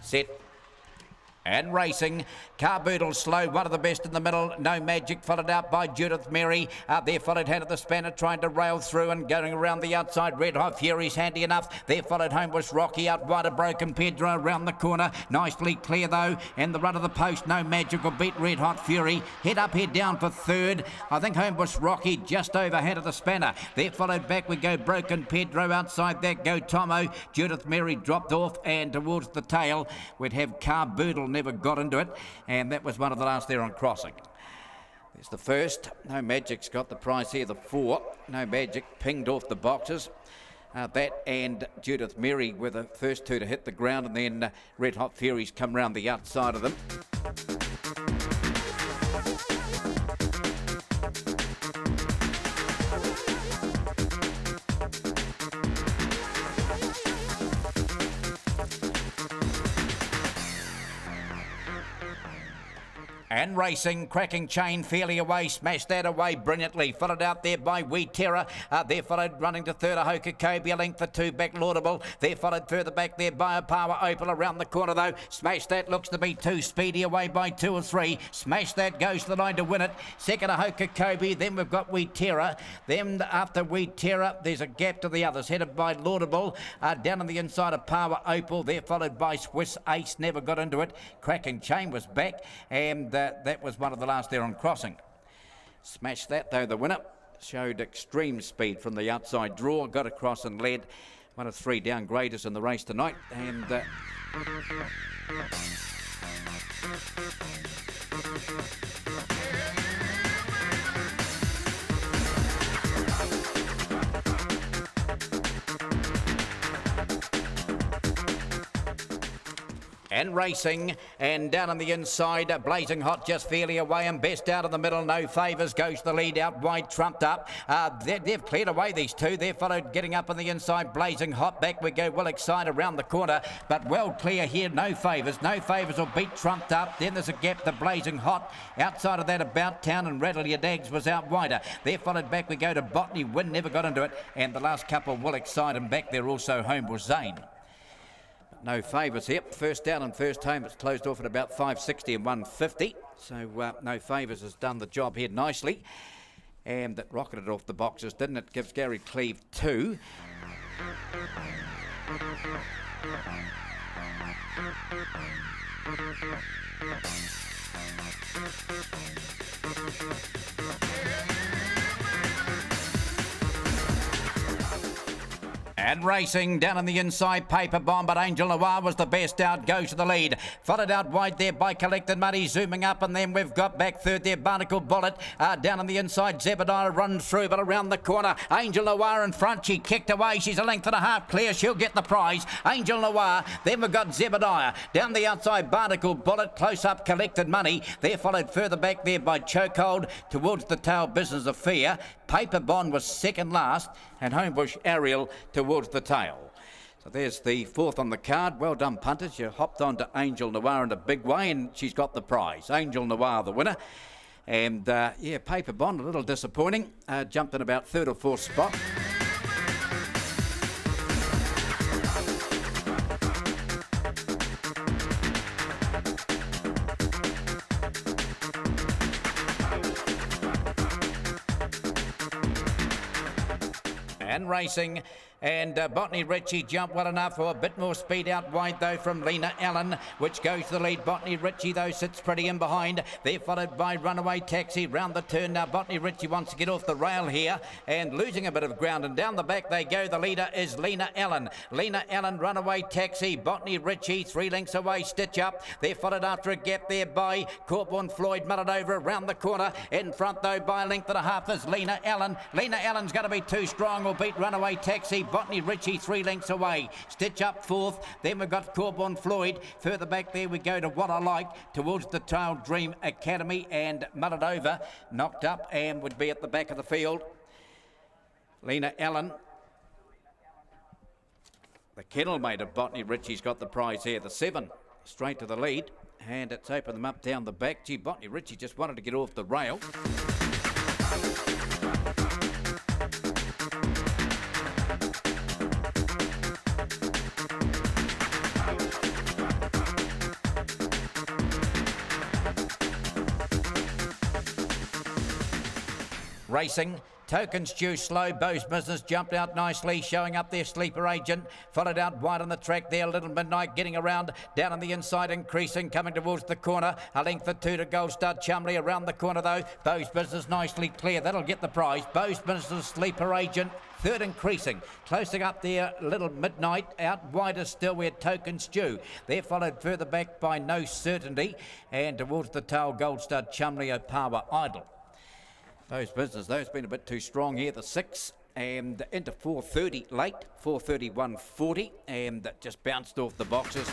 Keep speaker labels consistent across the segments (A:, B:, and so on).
A: Set. And racing, Carboodle slow, one of the best in the middle. No Magic, followed out by Judith Mary. There followed Hand of the Spanner, trying to rail through and going around the outside. Red Hot Fury's handy enough. There followed Home was Rocky out wide, a Broken Pedro around the corner. Nicely clear though, and the run of the post. No Magic will beat Red Hot Fury. Head up, head down for third. I think Home was Rocky just over Hand of the Spanner. There followed back we go Broken Pedro. Outside that go Tomo. Judith Mary dropped off, and towards the tail we'd have Carboodle. Never got into it, and that was one of the last there on crossing. There's the first. No Magic's got the prize here, the 4. No Magic pinged off the boxes. That and Judith Mary were the first two to hit the ground, and then Red Hot Furies come round the outside of them. And racing, Cracking Chain fairly away, smashed that away brilliantly, followed out there by Wee Terror. There followed running to third, Ahoka Kobe, a length for 2 back Laudable. There followed further back there by a Power Opal around the corner though. Smashed that, looks to be 2, Speedy away by 2 or 3. Smashed that, goes to the line to win it. Second Ahoka Kobe, then we've got Wee Terror. Then after Wee Terror, there's a gap to the others, headed by Laudable. Down on the inside of Power Opal, there followed by Swiss Ace, never got into it. Cracking Chain was back, and that was one of the last there on crossing. Smashed that though, the winner. Showed extreme speed from the outside draw, got across and led. One of 3 downgraders in the race tonight, and and racing, and down on the inside, Blazing Hot just fairly away, and Best out of the middle. No Favours goes to the lead, out wide, Trumped Up. They've cleared away these two. They're followed getting up on the inside, Blazing Hot. Back we go, Will Excite around the corner, but well clear here. No Favours. No Favours will beat Trumped Up. Then there's a gap to Blazing Hot. Outside of that, About Town and Rattle Your Dags was out wider. They're followed back we go to Botany Win, never got into it, and the last couple Will Excite, and back there also Home was Zane. No Favours here. First down and first home. It's closed off at about 560 and 150. So No Favours has done the job here nicely. And that rocketed off the boxes, didn't it? Gives Gary Cleve 2. And racing down on the inside, Paper Bomb, but Angel Noir was the best out, goes to the lead. Followed out wide there by Collected Money, zooming up, and then we've got back third there, Barnacle Bullet. Down on the inside, Zebediah runs through, but around the corner, Angel Noir in front. She kicked away, she's a length and a half clear, she'll get the prize. Angel Noir, then we've got Zebediah. Down the outside, Barnacle Bullet, close up, Collected Money. They're followed further back there by Chokehold towards the tail, Business of Fear. Paper Bond was second last, and Homebush Ariel towards the tail. So there's the 4th on the card. Well done, punters. You hopped on to Angel Noir in a big way, and she's got the prize. Angel Noir, the winner. And yeah, Paper Bond, a little disappointing. Jumped in about 3rd or 4th spot. And racing, and Botany Ritchie jumped well enough for a bit more speed out wide though from Lena Allen, which goes to the lead. Botany Ritchie though sits pretty in behind. They're followed by Runaway Taxi round the turn. Now Botany Ritchie wants to get off the rail here and losing a bit of ground, and down the back they go. The leader is Lena Allen. Lena Allen, Runaway Taxi, Botany Ritchie 3 lengths away, Stitch Up. They're followed after a gap there by Corborn Floyd, mullered over around the corner. In front though by a length and a half is Lena Allen. Lena Allen's going to be too strong, or beat Runaway Taxi. Botany Ritchie 3 lengths away. Stitch Up 4th. Then we've got Corborn Floyd. Further back there we go to What I Like towards the Tail Dream Academy, and mullered over, knocked up, and would be at the back of the field. Lena Allen. The kennel mate of Botany Ritchie's got the prize here. The 7 straight to the lead, and it's opened them up down the back. Gee, Botany Ritchie just wanted to get off the rail. racing. Token Stew slow, Bo's Business jumped out nicely, showing up their sleeper agent, followed out wide on the track there, Little Midnight getting around, down on the inside, increasing, coming towards the corner, a length or two to Gold Star Chumley around the corner though, Bo's Business nicely clear, that'll get the prize, Bo's Business sleeper agent, third increasing, closing up there, Little Midnight, out wider still where Token Stew, they're followed further back by No Certainty, and towards the tail, Gold Star Chumley, Opawa Idol. Bo's Business, though, has been a bit too strong here, the 6, and into 4:30 late, 4:31.40, and just bounced off the boxes.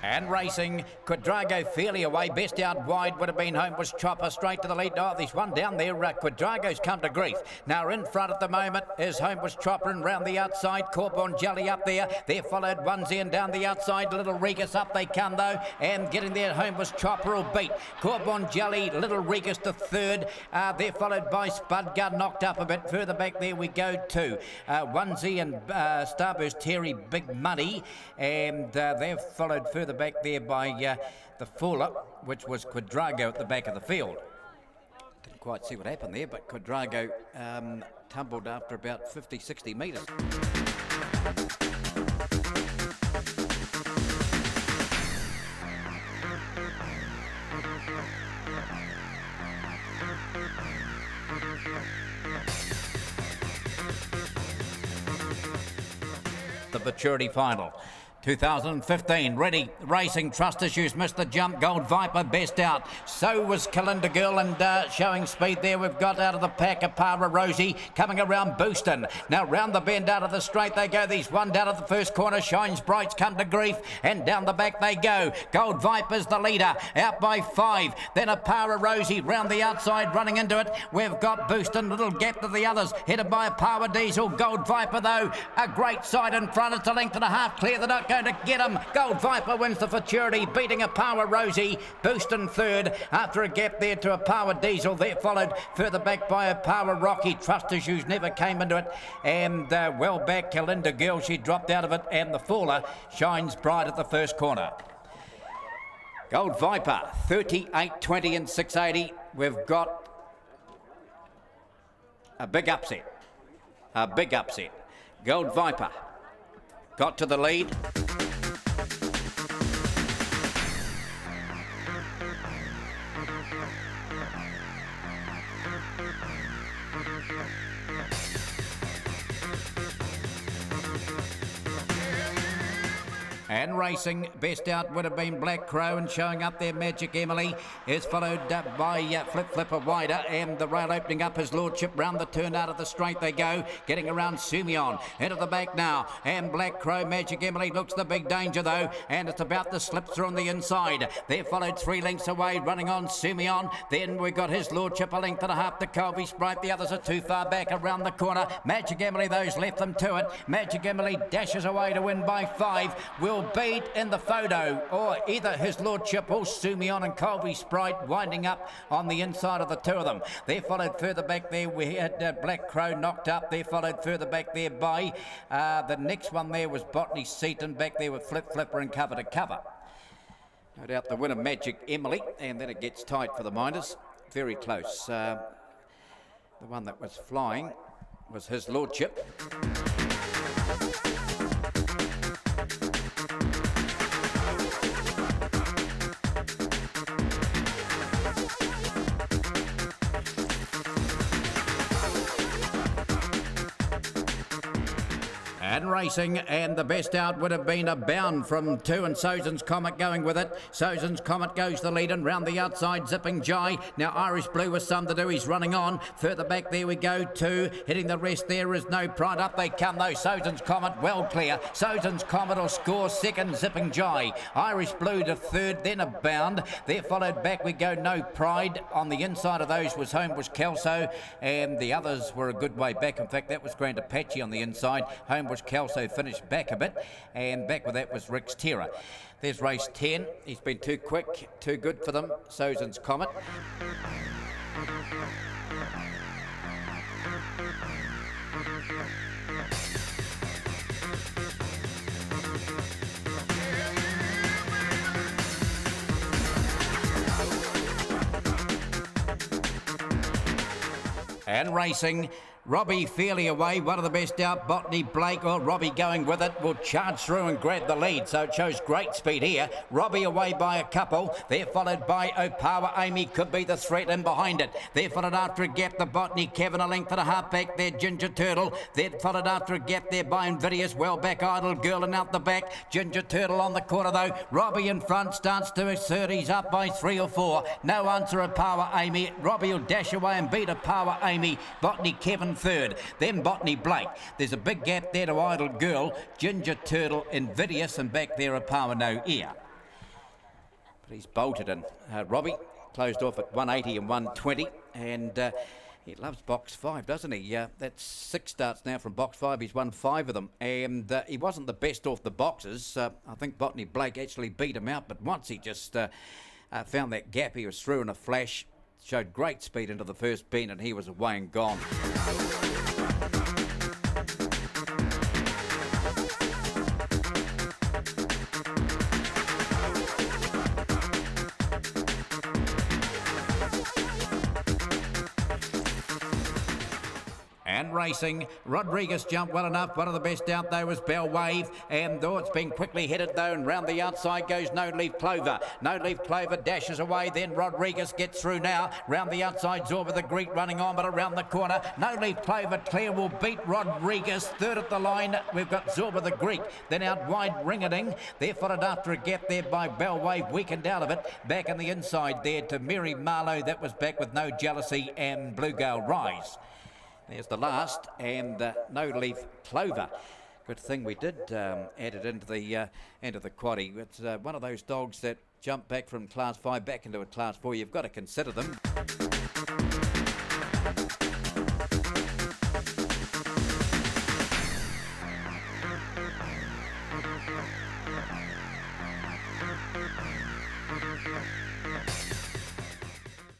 A: And racing, Quadrago fairly away, best out wide would have been Home was Chopper straight to the lead. Oh, there's one down there, Quadrago's come to grief. Now in front at the moment is Home was Chopper and round the outside, Corbon Jelly up there. They're followed onesie and down the outside, Little Regus up they come though, and getting there Home was Chopper will beat. Corbon Jelly, Little Regus to third. They're followed by Spudguard, knocked up a bit further back there we go to onesie and Starburst Terry Big Muddy, and they're followed further back there by the Faller, which was Quadrago at the back of the field. Didn't quite see what happened there, but Quadrago tumbled after about 50-60 metres. The maturity final. 2015, ready, racing, Trust Issues, missed the jump, Gold Viper, best out. So was Kalinda Girl, and showing speed there, we've got out of the pack, Apara Rosie, coming around Booston. Now round the bend, out of the straight they go, these one down at the first corner, Shines Bright's come to grief, and down the back they go. Gold Viper's the leader, out by 5, then Apara Rosie, round the outside, running into it, we've got Booston, little gap to the others, headed by Apara Diesel. Gold Viper though, a great side in front, it's a length and a half clear, they're not going to get him. Gold Viper wins the Futurity, beating a Power Rosie. Booston third after a gap there to a Power Diesel. They're followed further back by a Power Rocky. Trust Issues never came into it, and well back Kalinda Girl, she dropped out of it, and the Faller Shines Bright at the first corner. Gold Viper 38.20 and 680. We've got a big upset. A big upset. Gold Viper got to the lead. And racing, best out would have been Black Crow, and showing up there Magic Emily is followed by Flip Flipper Wider, and the rail opening up his lordship round the turn out of the straight they go, getting around Sumion into the back now, and Black Crow, Magic Emily looks the big danger though, and it's about to slip through on the inside. They're followed 3 lengths away, running on Sumion, then we've got his lordship a length and a half to Colby Sprite, the others are too far back around the corner. Magic Emily those left them to it. Magic Emily dashes away to win by 5, will beat in the photo, or either his lordship or Sumion and Colby Sprite winding up on the inside of the two of them. They're followed further back there, we had Black Crow knocked up. They're followed further back there by the next one there was Botany Seaton, back there with Flip Flipper and Cover to Cover. No doubt the winner Magic Emily, and then it gets tight for the Minders, very close. The one that was flying was his lordship. And racing, and the best out would have been a Bound from 2, and Sozan's Comet going with it. Sozan's Comet goes the lead, and round the outside Zipping Jai. Now Irish Blue with some to do, he's running on. Further back there we go, 2. Hitting the rest there is No Pride. Up they come though, Sozan's Comet well clear. Sozan's Comet will score second, Zipping Jai. Irish Blue to third, then a Bound. There followed back we go, No Pride. On the inside of those was Homebush Kelso, and the others were a good way back. In fact, that was Grand Apache on the inside. Homebush George Kelso finished back a bit, and back with that was Rick's Terror. There's race 10. He's been too quick, too good for them. Susan's Comet. And racing, Robbie fairly away, one of the best out, Botany Blake, or Robbie going with it, will charge through and grab the lead, so it shows great speed here. Robbie away by a couple, they're followed by Opawa Amy, could be the threat in behind it. They're followed after a gap, the Botany Kevin, a length and a half back there, Ginger Turtle. They're followed after a gap there by Invidious, well back Idle Girl and out the back. Ginger Turtle on the corner though, Robbie in front, starts to assert, he's up by 3 or 4. No answer, Opawa Amy. Robbie will dash away and beat Opawa Amy. Botany Kevin third, then Botany Blake. There's a big gap there to Idle Girl, Ginger Turtle, Invidious, and back there Opawa No Ear. But he's bolted in. Robbie closed off at 180 and 120, and he loves box 5, doesn't he? That's 6 starts now from box 5. He's won 5 of them, and he wasn't the best off the boxes. I think Botany Blake actually beat him out, but once he just found that gap, he was through in a flash. Showed great speed into the first bend, and he was away and gone. And racing, Rodriguez jumped well enough. One of the best out there was Bell Wave, and though it's been quickly headed though, and round the outside goes No Leaf Clover. No Leaf Clover dashes away, then Rodriguez gets through now. Round the outside, Zorba the Greek running on, but around the corner, No Leaf Clover clear will beat Rodriguez. Third at the line, we've got Zorba the Greek. Then out wide, Ringading. They're followed after a gap there by Bell Wave, weakened out of it. Back on the inside there to Mary Marlowe, that was back with No Jealousy and Blue Gale Rise. There's the last, and No Leaf Clover. Good thing we did add it into the quaddie. It's one of those dogs that jump back from class 5 back into a class 4. You've got to consider them.